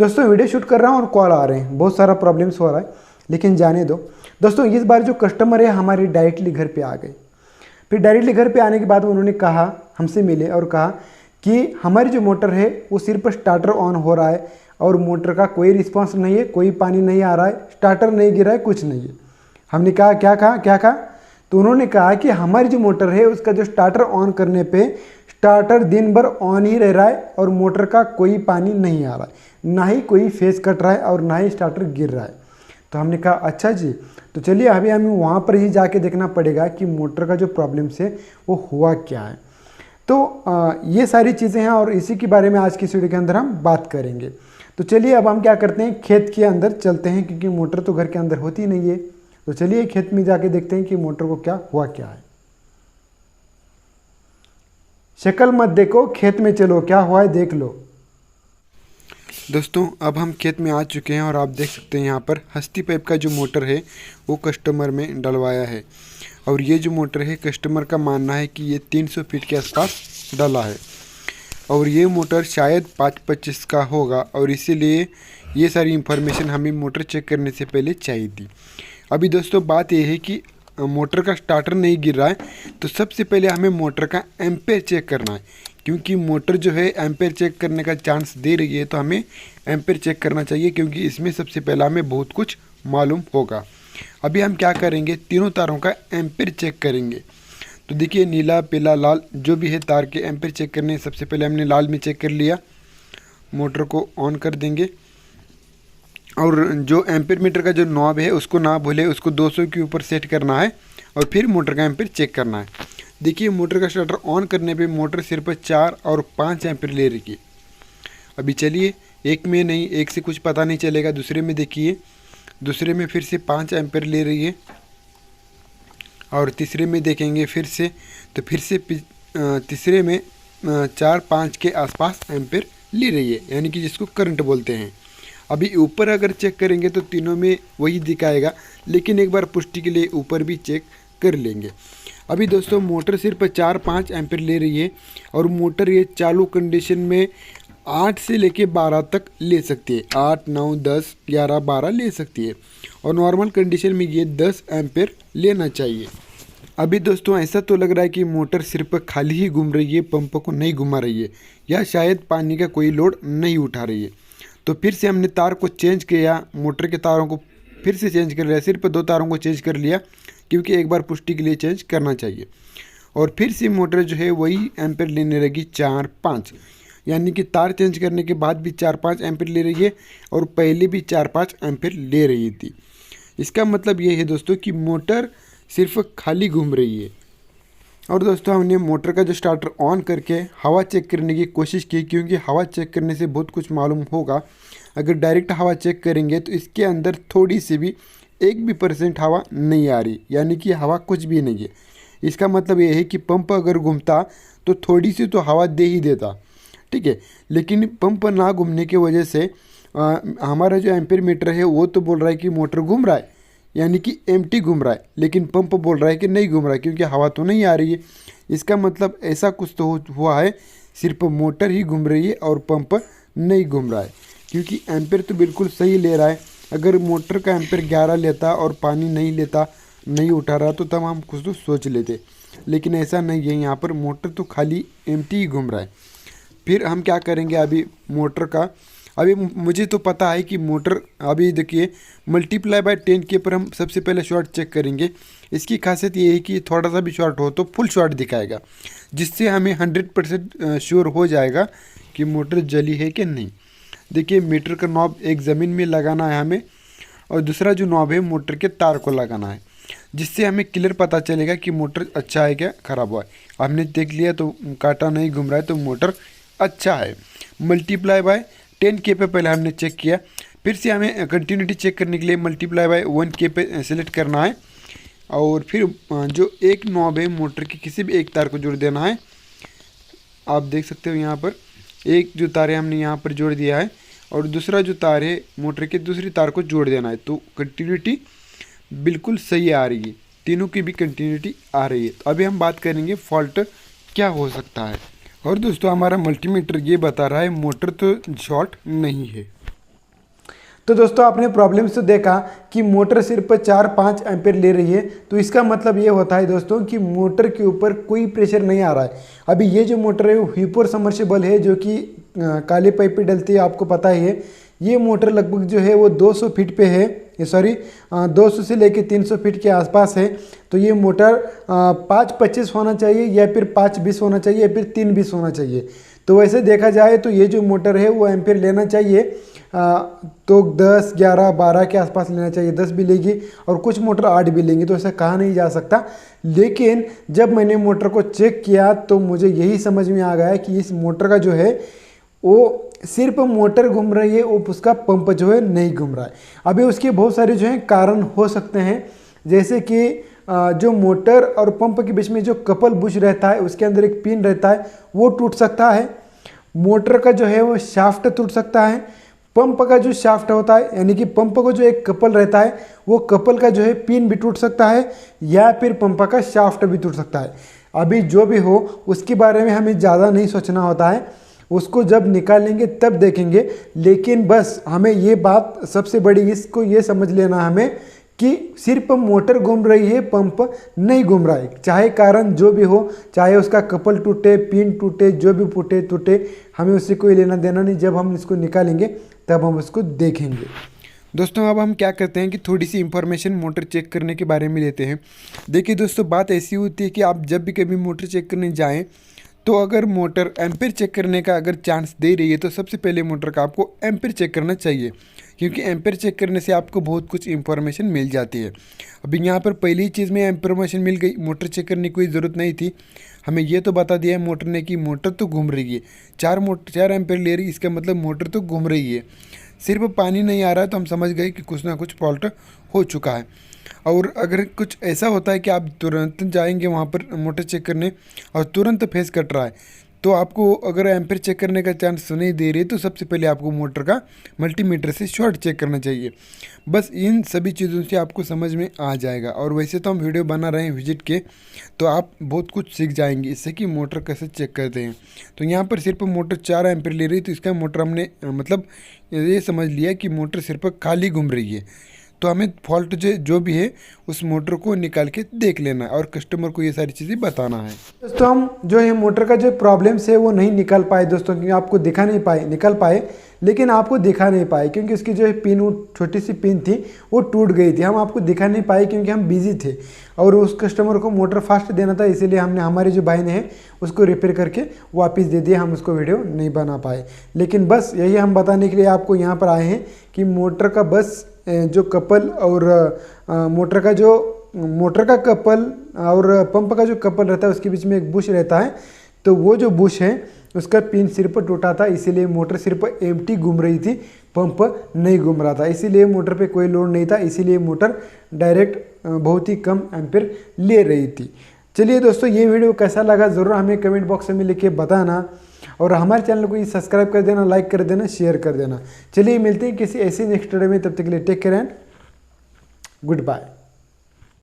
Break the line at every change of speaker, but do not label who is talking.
दोस्तों video shoot कर रहा हूँ और कॉल आ रहे हैं, बहुत सारा प्रॉब्लम्स हो रहा है, लेकिन जाने दो। दोस्तों इस बार जो कस्टमर है हमारे डायरेक्टली घर पे आ गए। फिर डायरेक्टली घर पे आने के बाद उन्होंने कहा, हमसे मिले और कहा कि हमारी जो मोटर है वो सिर्फ स्टार्टर ऑन हो रहा है और मोटर का कोई रिस्पॉन्स नहीं है, कोई पानी नहीं आ रहा है, स्टार्टर नहीं गिरा है, कुछ नहीं है। हमने कहा क्या कहा? तो उन्होंने कहा कि हमारी जो मोटर है उसका जो स्टार्टर ऑन करने पे स्टार्टर दिन भर ऑन ही रह रहा है और मोटर का कोई पानी नहीं आ रहा है, ना ही कोई फेस कट रहा है और ना ही स्टार्टर गिर रहा है। तो हमने कहा अच्छा जी, तो चलिए अभी हमें वहाँ पर ही जाके देखना पड़ेगा कि मोटर का जो प्रॉब्लम्स है वो हुआ क्या है। तो ये सारी चीज़ें हैं और इसी के बारे में आज की वीडियो के अंदर हम बात करेंगे। तो चलिए अब हम क्या करते हैं, खेत के अंदर चलते हैं, क्योंकि मोटर तो घर के अंदर होती नहीं है। तो चलिए खेत में जाके देखते हैं कि मोटर को क्या हुआ क्या है। शक्ल मत देखो, खेत में चलो, क्या हुआ है देख लो।
दोस्तों अब हम खेत में आ चुके हैं और आप देख सकते हैं यहाँ पर हस्ती पाइप का जो मोटर है वो कस्टमर में डलवाया है। और ये जो मोटर है कस्टमर का मानना है कि ये 300 फीट के आसपास डला है और ये मोटर शायद 525 का होगा और इसीलिए ये सारी इन्फॉर्मेशन हमें मोटर चेक करने से पहले चाहिए थी। अभी दोस्तों बात यह है कि मोटर का स्टार्टर नहीं गिर रहा है, तो सबसे पहले हमें मोटर का एम्पेयर चेक करना है, क्योंकि मोटर जो है एम्पेयर चेक करने का चांस दे रही है, तो हमें एम्पेयर चेक करना चाहिए, क्योंकि इसमें सबसे पहला हमें बहुत कुछ मालूम होगा। अभी हम क्या करेंगे, तीनों तारों का एम्पेयर चेक करेंगे। तो देखिए नीला पीला लाल जो भी है तार के एम्पेयर चेक करने, सबसे पहले हमने लाल में चेक कर लिया। मोटर को ऑन कर देंगे और जो एम्पेयर मीटर का जो नॉब है उसको ना भूले, उसको 200 के ऊपर सेट करना है और फिर मोटर का एम्पेयर चेक करना है। देखिए मोटर का स्टार्टर ऑन करने पे मोटर सिर्फ 4 और 5 एम्पेयर ले रही है। अभी चलिए एक में नहीं, एक से कुछ पता नहीं चलेगा, दूसरे में देखिए, दूसरे में फिर से 5 एम्पेयर ले रही है और तीसरे में देखेंगे फिर से, तो फिर से तीसरे में 4-5 के आसपास एम्पेयर ले रही है, यानी कि जिसको करंट बोलते हैं। अभी ऊपर अगर चेक करेंगे तो तीनों में वही दिखाएगा, लेकिन एक बार पुष्टि के लिए ऊपर भी चेक कर लेंगे। अभी दोस्तों मोटर सिर्फ 4-5 एम्पेयर ले रही है और मोटर ये चालू कंडीशन में 8 से लेके 12 तक ले सकती है, 8, 9, 10, 11, 12 ले सकती है और नॉर्मल कंडीशन में ये 10 एम्पेयर लेना चाहिए। अभी दोस्तों ऐसा तो लग रहा है कि मोटर सिर्फ खाली ही घूम रही है, पंप को नहीं घुमा रही है, या शायद पानी का कोई लोड नहीं उठा रही है। तो फिर से हमने तार को चेंज किया, मोटर के तारों को फिर से चेंज कर लिया, सिर्फ 2 तारों को चेंज कर लिया, क्योंकि एक बार पुष्टि के लिए चेंज करना चाहिए। और फिर से मोटर जो है वही एम्पेयर लेने लगी 4-5, यानी कि तार चेंज करने के बाद भी 4-5 एम्पेयर ले रही है और पहले भी 4-5 एम्पेयर ले रही थी। इसका मतलब ये है दोस्तों कि मोटर सिर्फ खाली घूम रही है। और दोस्तों हमने मोटर का जो स्टार्टर ऑन करके हवा चेक करने की कोशिश की, क्योंकि हवा चेक करने से बहुत कुछ मालूम होगा। अगर डायरेक्ट हवा चेक करेंगे तो इसके अंदर थोड़ी सी भी 1% हवा नहीं आ रही, यानी कि हवा कुछ भी नहीं है। इसका मतलब ये है कि पंप अगर घूमता तो थोड़ी सी तो हवा दे ही देता, ठीक है, लेकिन पंप ना घूमने की वजह से हमारा जो एम्पेयर मीटर है वो तो बोल रहा है कि मोटर घूम रहा है, यानी कि एम्प्टी घूम रहा है, लेकिन पंप बोल रहा है कि नहीं घूम रहा है, क्योंकि हवा तो नहीं आ रही है। इसका मतलब ऐसा कुछ तो हुआ है, सिर्फ मोटर ही घूम रही है और पंप नहीं घूम रहा है, क्योंकि एम्पेयर तो बिल्कुल सही ले रहा है। अगर मोटर का एम्पेयर 11 लेता और पानी नहीं लेता, नहीं उठा रहा, तो तब हम कुछ तो सोच लेते, लेकिन ऐसा नहीं है। यहाँ पर मोटर तो खाली एम्प्टी ही घूम रहा है। फिर हम क्या करेंगे, अभी मोटर का, अभी मुझे तो पता है कि मोटर, अभी देखिए मल्टीप्लाई बाय 10 के पर हम सबसे पहले शॉर्ट चेक करेंगे। इसकी खासियत ये है कि थोड़ा सा भी शॉर्ट हो तो फुल शॉर्ट दिखाएगा, जिससे हमें 100% श्योर हो जाएगा कि मोटर जली है कि नहीं। देखिए मीटर का नॉब एक ज़मीन में लगाना है हमें, और दूसरा जो नॉब है मोटर के तार को लगाना है, जिससे हमें क्लियर पता चलेगा कि मोटर अच्छा है क्या ख़राब हुआ है। हमने देख लिया तो कांटा नहीं घूम रहा है, तो मोटर अच्छा है। मल्टीप्लाई बाय 10 के पे पहले हमने चेक किया, फिर से हमें कंटिन्यूटी चेक करने के लिए मल्टीप्लाई बाय 1 के पे सेलेक्ट करना है और फिर जो एक नॉब है मोटर के किसी भी एक तार को जोड़ देना है। आप देख सकते हो यहाँ पर एक जो तार है हमने यहाँ पर जोड़ दिया है और दूसरा जो तार है मोटर के दूसरी तार को जोड़ देना है, तो कंटिन्यूटी बिल्कुल सही आ रही है, तीनों की भी कंटिन्यूटी आ रही है। तो अभी हम बात करेंगे फॉल्ट क्या हो सकता है। और दोस्तों हमारा मल्टीमीटर ये बता रहा है मोटर तो शॉर्ट नहीं है।
तो दोस्तों आपने प्रॉब्लम से देखा कि मोटर सिर्फ 4-5 एम्पेयर ले रही है, तो इसका मतलब ये होता है दोस्तों कि मोटर के ऊपर कोई प्रेशर नहीं आ रहा है। अभी ये जो मोटर है वो हीपर सबमर्सिबल है, जो कि काले पाइप पे डलती है, आपको पता ही है। ये मोटर लगभग जो है वो 200 फीट पे है, 200 से लेके 300 फीट के आसपास है। तो ये मोटर 5.25 होना चाहिए या फिर 5.20 होना चाहिए या फिर 3.20 होना चाहिए। तो वैसे देखा जाए तो ये जो मोटर है वो एम्पेयर लेना चाहिए तो 10, 11, 12 के आसपास लेना चाहिए। 10 भी लेगी और कुछ मोटर 8 भी लेंगी, तो ऐसा कहा नहीं जा सकता। लेकिन जब मैंने मोटर को चेक किया तो मुझे यही समझ में आ गया कि इस मोटर का जो है वो सिर्फ मोटर घूम रही है, वो उसका पंप जो है नहीं घूम रहा है। अभी उसके बहुत सारे जो हैं कारण हो सकते हैं, जैसे कि जो मोटर और पंप के बीच में जो कपल बुश रहता है, उसके अंदर एक पिन रहता है, वो टूट सकता है। मोटर का जो है वो शाफ्ट टूट सकता है। पंप का जो शाफ्ट होता है, यानी कि पंप को जो एक कपल रहता है, वो कपल का जो है पिन भी टूट सकता है या फिर पंप का शाफ्ट भी टूट सकता है। अभी जो भी हो उसके बारे में हमें ज़्यादा नहीं सोचना होता है, उसको जब निकालेंगे तब देखेंगे। लेकिन बस हमें ये बात सबसे बड़ी इसको ये समझ लेना हमें कि सिर्फ मोटर घूम रही है, पंप नहीं घूम रहा है। चाहे कारण जो भी हो, चाहे उसका कपल टूटे, पिन टूटे, जो भी टूटे, हमें उससे कोई लेना देना नहीं। जब हम इसको निकालेंगे तब हम उसको देखेंगे।
दोस्तों अब हम क्या करते हैं कि थोड़ी सी इंफॉर्मेशन मोटर चेक करने के बारे में लेते हैं। देखिए दोस्तों, बात ऐसी होती है कि आप जब भी कभी मोटर चेक करने जाएं तो अगर मोटर एम्पेयर चेक करने का अगर चांस दे रही है तो सबसे पहले मोटर का आपको एम्पेयर चेक करना चाहिए, क्योंकि एम्पेयर चेक करने से आपको बहुत कुछ इंफॉर्मेशन मिल जाती है। अभी यहाँ पर पहली चीज़ में इंफॉर्मेशन मिल गई, मोटर चेक करने की कोई ज़रूरत नहीं थी। हमें ये तो बता दिया है मोटर ने कि मोटर तो घूम रही है, 4 एम्पेयर ले रही है, इसका मतलब मोटर तो घूम रही है। सिर्फ पानी नहीं आ रहा है तो हम समझ गए कि कुछ ना कुछ फॉल्ट हो चुका है। और अगर कुछ ऐसा होता है कि आप तुरंत जाएंगे वहाँ पर मोटर चेक करने और तुरंत फेस कट रहा है, तो आपको अगर एम्पेयर चेक करने का चांस नहीं दे रही तो सबसे पहले आपको मोटर का मल्टीमीटर से शॉर्ट चेक करना चाहिए। बस इन सभी चीज़ों से आपको समझ में आ जाएगा। और वैसे तो हम वीडियो बना रहे हैं विजिट के, तो आप बहुत कुछ सीख जाएंगे इससे कि मोटर कैसे चेक करते हैं। तो यहाँ पर सिर्फ मोटर 4 एम्पेयर ले रही, तो इसका मोटर हमने मतलब ये समझ लिया कि मोटर सिर्फ खाली घूम रही है। तो हमें फॉल्ट जो भी है उस मोटर को निकाल के देख लेना है और कस्टमर को ये सारी चीज़ें बताना है।
दोस्तों हम जो है मोटर का जो प्रॉब्लम्स है वो नहीं निकाल पाए दोस्तों, क्योंकि आपको दिखा नहीं पाए, निकाल पाए लेकिन आपको दिखा नहीं पाए क्योंकि इसकी जो है पिन, वो छोटी सी पिन थी वो टूट गई थी। हम आपको दिखा नहीं पाए क्योंकि हम बिजी थे और उस कस्टमर को मोटर फास्ट देना था, इसीलिए हमने हमारे जो भाई ने है उसको रिपेयर करके वापस दे दिया। हम उसको वीडियो नहीं बना पाए, लेकिन बस यही हम बताने के लिए आपको यहाँ पर आए हैं कि मोटर का बस जो कपल और मोटर का कपल और पंप का जो कपल रहता है उसके बीच में एक बुश रहता है, तो वो जो बुश है उसका पिन सिर्फ टूटा था, इसीलिए मोटर सिर्फ एम्प्टी घूम रही थी, पंप नहीं घूम रहा था। इसीलिए मोटर पे कोई लोड नहीं था, इसीलिए मोटर डायरेक्ट बहुत ही कम एम्पेयर ले रही थी। चलिए दोस्तों, ये वीडियो कैसा लगा ज़रूर हमें कमेंट बॉक्स में लिख के बताना और हमारे चैनल को सब्सक्राइब कर देना, लाइक कर देना, शेयर कर देना। चलिए मिलते हैं किसी ऐसी नेक्स्ट वीडियो में, तब तक के लिए take care and good bye.